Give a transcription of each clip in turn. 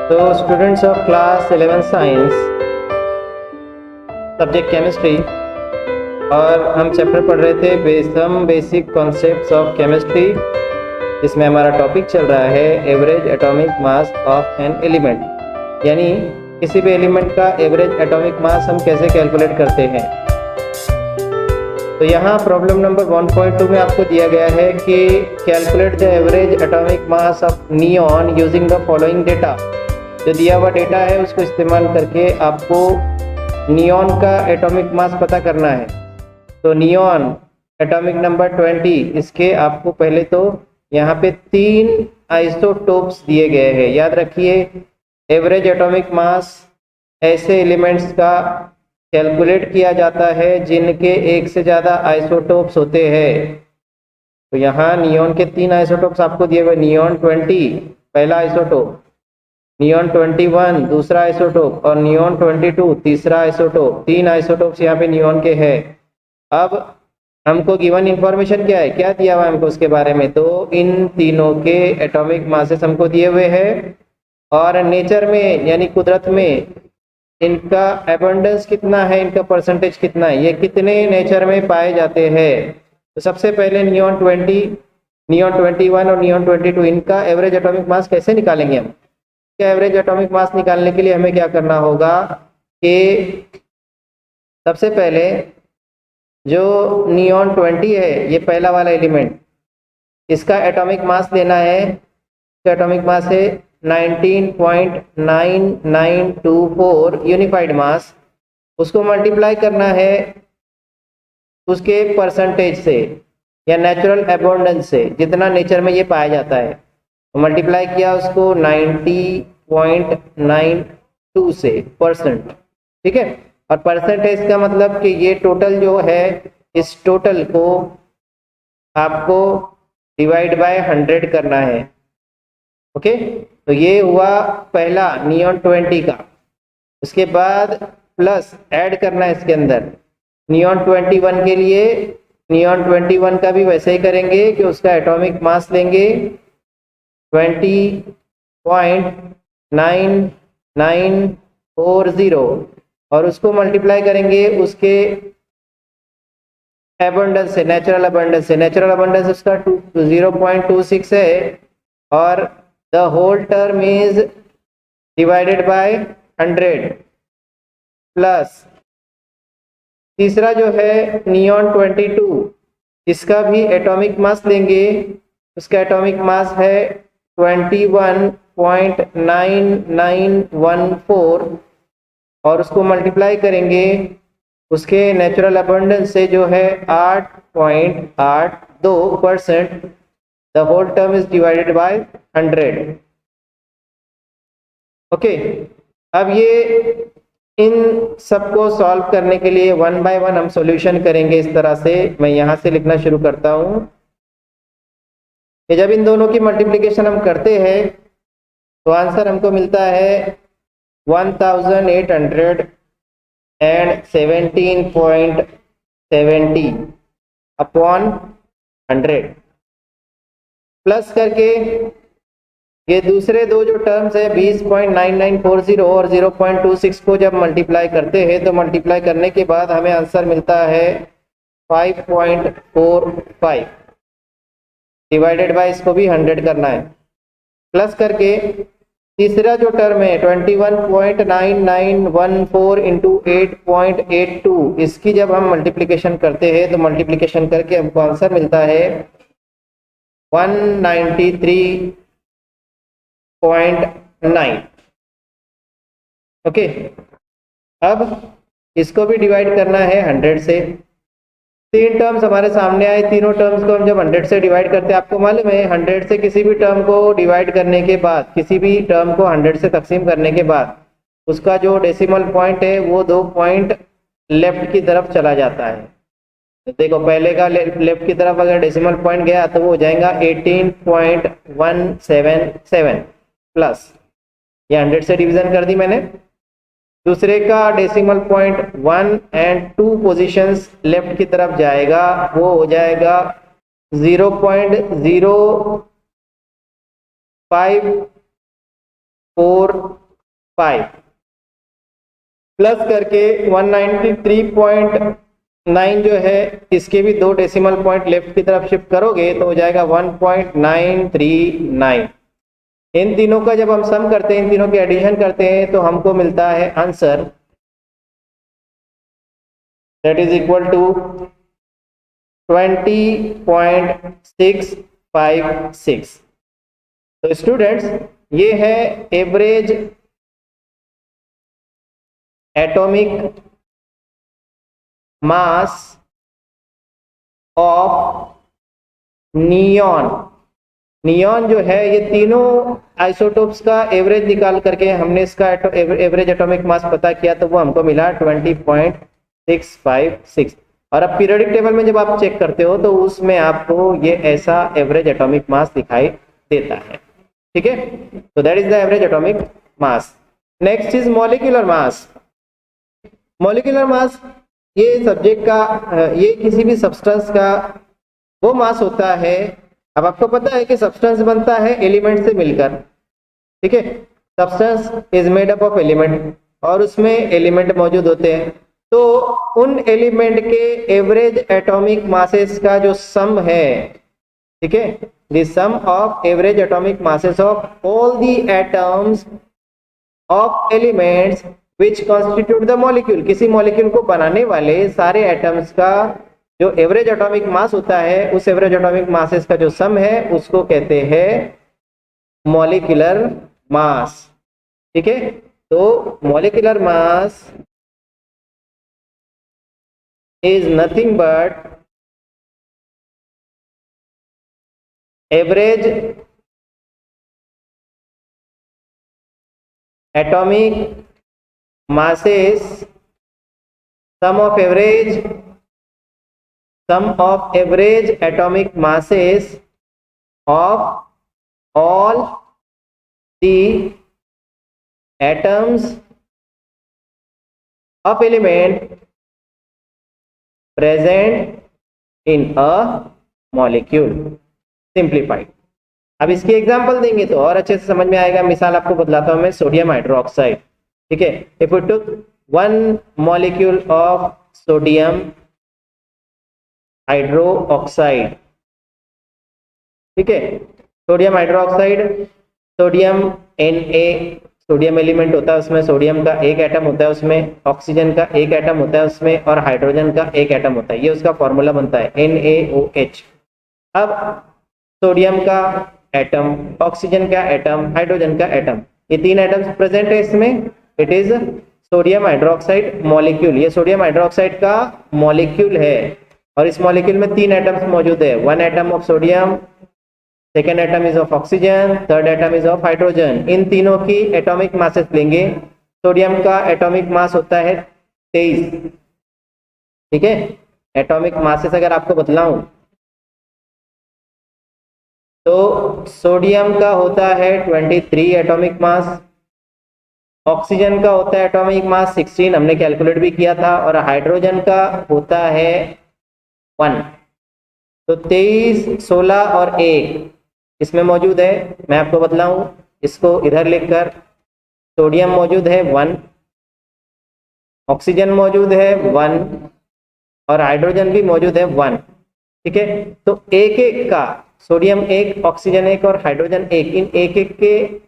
तो students of class 11 science subject chemistry, और हम चैप्टर पढ़ रहे थे some basic concepts of chemistry. इसमें हमारा टॉपिक चल रहा है average atomic mass of an element, यानी किसी भी एलिमेंट का एवरेज एटॉमिक मास हम कैसे कैलकुलेट करते हैं। तो यहाँ प्रॉब्लम नंबर 1.2 में आपको दिया गया है कि calculate the average atomic mass of neon using the following data. जो दिया हुआ डेटा है उसको इस्तेमाल करके आपको नियॉन का एटॉमिक मास पता करना है। तो नियॉन एटॉमिक नंबर 20, इसके आपको पहले तो यहाँ पे 3 आइसोटोप्स दिए गए हैं। याद रखिए, एवरेज एटॉमिक मास ऐसे एलिमेंट्स का कैलकुलेट किया जाता है जिनके एक से ज़्यादा आइसोटोप्स होते हैं। तो यहाँ नियॉन के 3 आइसोटोप्स आपको दिए हुए। नियॉन 20 पहला आइसोटोप, नियॉन 21 दूसरा आइसोटोप, और नियॉन 22 तीसरा आइसोटोप। 3 आइसोटोप्स यहाँ पे नियॉन के हैं। अब हमको गिवन इंफॉर्मेशन क्या है, क्या दिया हुआ है हमको उसके बारे में। तो इन तीनों के एटॉमिक मासेस हमको दिए हुए हैं, और नेचर में यानी कुदरत में इनका एबंडेंस कितना है, इनका परसेंटेज कितना है, ये कितने नेचर में पाए जाते हैं। तो सबसे पहले नियॉन 20, नियॉन 21 और नियॉन 22, इनका एवरेज एटॉमिक मास कैसे निकालेंगे हम। क्या एवरेज एटॉमिक मास निकालने के लिए हमें क्या करना होगा कि सबसे पहले जो नियॉन 20 है, ये पहला वाला एलिमेंट, इसका एटॉमिक मास लेना है। इसका एटॉमिक मास है 19.9924 यूनिफाइड मास। उसको मल्टीप्लाई करना है उसके परसेंटेज से या नेचुरल एबंडेंस से, जितना नेचर में ये पाया जाता है। तो मल्टीप्लाई किया उसको 90.92 से परसेंट, ठीक है। और परसेंटेज का मतलब कि ये टोटल जो है, इस टोटल को आपको डिवाइड बाय 100 करना है। ओके, तो ये हुआ पहला नियॉन 20 का। उसके बाद प्लस ऐड करना है इसके अंदर नियॉन 21 के लिए। नियॉन 21 का भी वैसे ही करेंगे कि उसका एटॉमिक मास लेंगे 20.9940 और उसको मल्टीप्लाई करेंगे उसके एबंडेंस से, नेचुरल एबंडेंस से। नेचुरल एबंडेंस उसका 0.26 है, और the whole term is divided by 100 plus तीसरा जो है नियॉन 22, इसका भी एटॉमिक मास लेंगे। उसका एटॉमिक मास है 21.9914 और उसको मल्टीप्लाई करेंगे उसके नेचुरल अबंडेंस से, जो है 8.82%। The whole term is divided by 100। Okay, अब ये इन सबको सॉल्व करने के लिए 1 बाय 1 हम सॉल्यूशन करेंगे। इस तरह से मैं यहाँ से लिखना शुरू करता हूँ कि जब इन दोनों की मल्टीप्लिकेशन हम करते हैं तो आंसर हमको मिलता है 1817.70 अपॉन 100 प्लस करके ये दूसरे दो जो टर्म्स है 20.9940 और 0.26 को जब मल्टीप्लाई करते हैं तो मल्टीप्लाई करने के बाद हमें आंसर मिलता है 5.45 डिवाइडेड बाय इसको भी 100 करना है। प्लस करके तीसरा जो टर्म है 21.9914 इंटू 8.82, इसकी जब हम मल्टीप्लिकेशन करते हैं तो मल्टीप्लिकेशन करके हमको आंसर मिलता है 193.9। ओके, अब इसको भी डिवाइड करना है 100 से। 3 टर्म्स हमारे सामने आए, तीनों टर्म्स को हम जब 100 से डिवाइड करते हैं, आपको मालूम है 100 से किसी भी टर्म को डिवाइड करने के बाद, किसी भी टर्म को 100 से तकसीम करने के बाद उसका जो डेसिमल पॉइंट है वो 2 पॉइंट लेफ्ट की तरफ चला जाता है। तो देखो, पहले का लेफ्ट की तरफ अगर डेसिमल पॉइंट गया तो वो हो जाएगा 18.177 प्लस, ये 100 से डिवीजन कर दी मैंने। दूसरे का decimal point 1 and 2 positions left की तरफ जाएगा, वो हो जाएगा 0.05 193.45 प्लस करके 193.9 जो है इसके भी 2 डेसिमल पॉइंट लेफ्ट की तरफ शिफ्ट करोगे तो हो जाएगा 1.939। इन तीनों का जब हम सम करते हैं, इन तीनों की एडिशन करते हैं तो हमको मिलता है answer that is equal to 20.656। तो स्टूडेंट्स ये है average atomic mass of neon. Neon जो है ये तीनों आइसोटोप्स का एवरेज निकाल करके हमने इसका एवरेज एटॉमिक मास पता किया तो वो हमको मिला 20.656। और अब पीरियोडिक टेबल में जब आप चेक करते हो तो उसमें आपको ये ऐसा एवरेज एटॉमिक मास दिखाई देता है। ठीक है, तो that is the average atomic mass. Next is molecular mass. Molecular mass ये सब्जेक्ट का ये किसी भी सब्सटेंस का वो मास होता है। अब आपको पता है कि सब्सटेंस बनता है एलिमेंट से मिलकर। ठीक है, substance is made up of element और उसमें एलिमेंट मौजूद होते हैं। तो उन एलिमेंट के एवरेज एटॉमिक मासेस का जो सम है, ठीक है, the sum of average atomic masses of all the atoms of elements which constitute the molecule, किसी मॉलिक्यूल को बनाने वाले सारे एटम्स का जो एवरेज एटॉमिक मास होता है, उस एवरेज एटॉमिक मासेस का जो सम है उसको कहते हैं मॉलिक्यूलर मास। ठीक है, तो molecular mass is nothing but average atomic masses, sum of average atomic masses of all the atoms of element present in a molecule, simplified। अब इसकी एग्जांपल देंगे तो और अच्छे से समझ में आएगा। मिसाल आपको बतलाता हूं मैं, सोडियम हाइड्रोक्साइड। ठीक है, if we took 1 molecule of sodium hydroxide, ठीक है, sodium hydroxide, sodium Na, sodium element होता है उसमें, सोडियम का एक एटम होता है उसमें, ऑक्सीजन का एक एटम होता है उसमें और हाइड्रोजन का एक एटम होता है। ये उसका फॉर्मूला बनता है NaOH। अब सोडियम का एटम, ऑक्सीजन का एटम, हाइड्रोजन का एटम, ये 3 एटम्स प्रेजेंट है इसमें। It is sodium hydroxide molecule. ये सोडियम हाइड्रोक्साइड का मॉलिक्यूल है और इस मॉलिक्यूल में 3 एटम्स मौजूद है। 1 atom of sodium, second atom is of oxygen, third atom is of hydrogen. इन तीनों की एटॉमिक मासेस लेंगे। सोडियम का एटॉमिक मास होता है 23। ठीक है, एटॉमिक मासेस अगर आपको बतलाऊं तो सोडियम का होता है 23 एटॉमिक मास, ऑक्सीजन का होता है एटॉमिक मास 16, हमने कैलकुलेट भी किया था, और हाइड्रोजन का होता है 1। तो 23, 16 और 1 इसमें मौजूद है। मैं आपको बतलाऊं इसको इधर लिखकर, सोडियम मौजूद है 1, ऑक्सीजन मौजूद है 1 और हाइड्रोजन भी मौजूद है 1। ठीक है, तो एक एक का, सोडियम 1, ऑक्सीजन 1 और हाइड्रोजन 1,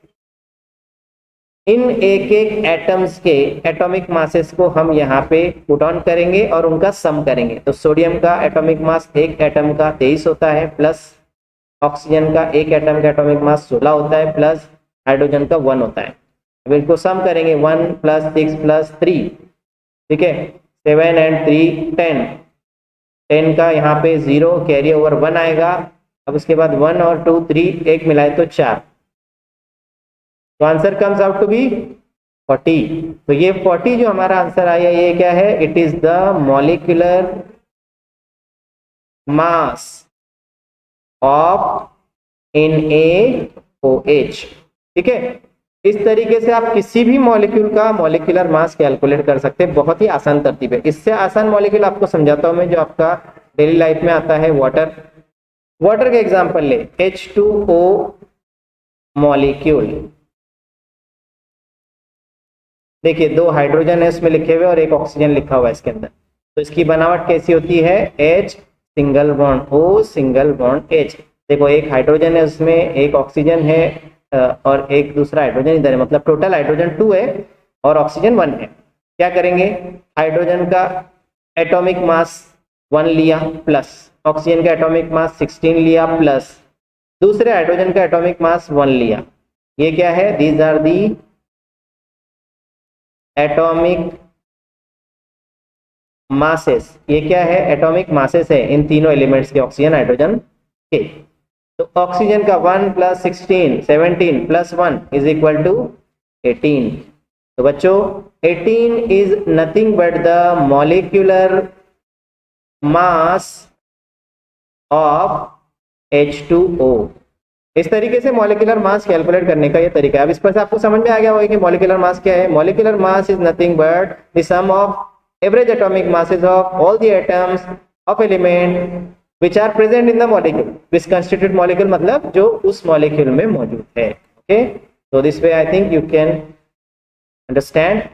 इन एक एक एटम्स के एटॉमिक मासेस को हम यहाँ पे पुट ऑन करेंगे और उनका सम करेंगे। तो सोडियम का एटॉमिक मास एक एटम का 23 होता है, प्लस ऑक्सीजन का एक एटम का एटॉमिक मास 16 होता है, प्लस हाइड्रोजन का 1 होता है। अब इनको सम करेंगे, 1 + 6 + 3, ठीक है, 7 and 3 10, 10 का यहाँ पे 0 कैरी ओवर 1 आएगा। अब उसके बाद 1 और 2 3 एक मिलाए तो 4, तो answer comes out to be 40। तो ये 40 जो हमारा आंसर आया, ये क्या है? It is the molecular mass of NaOH। ठीक है, इस तरीके से आप किसी भी मॉलिक्यूल का मॉलिक्यूलर मास कैलकुलेट कर सकते हैं। बहुत ही आसान तरतीब है। इससे आसान मॉलिक्यूल आपको समझाता हूं मैं, जो आपका डेली लाइफ में आता है, वाटर। वाटर का एग्जांपल ले, H2O मॉलिक्यूल। देखिए 2 हाइड्रोजन है उसमें लिखे हुए और एक ऑक्सीजन लिखा हुआ है इसके अंदर। तो इसकी बनावट कैसी होती है, H single bond O single bond H। देखो एक हाइड्रोजन है उसमें, एक ऑक्सीजन है और एक दूसरा हाइड्रोजन इधर है, मतलब टोटल हाइड्रोजन 2 है और ऑक्सीजन 1 है। क्या करेंगे, हाइड्रोजन का एटॉमिक मास 1 लिया प्लस ऑक्सीजन का एटॉमिक मास 16 लिया प्लस दूसरे हाइड्रोजन का एटॉमिक मास 1 लिया। ये क्या है, these are the atomic masses. ये क्या है, एटॉमिक मासेस है इन तीनों एलिमेंट्स के, ऑक्सीजन हाइड्रोजन के। तो ऑक्सीजन का 1 plus 16 17 plus 1 is equal to 18। तो बच्चों 18 is nothing but the molecular mass of H2O। इस तरीके से मॉलिक्यूलर मास कैलकुलेट करने का ये तरीका है। अब इस पर से आपको समझ में आ गया होगा कि मॉलिक्यूलर मास क्या है। Molecular mass is nothing but the sum of average atomic masses of all the atoms of element which are present in the molecule, which constitute molecule मतलब जो उस molecule में मौजूद है। Okay, so this way I think you can understand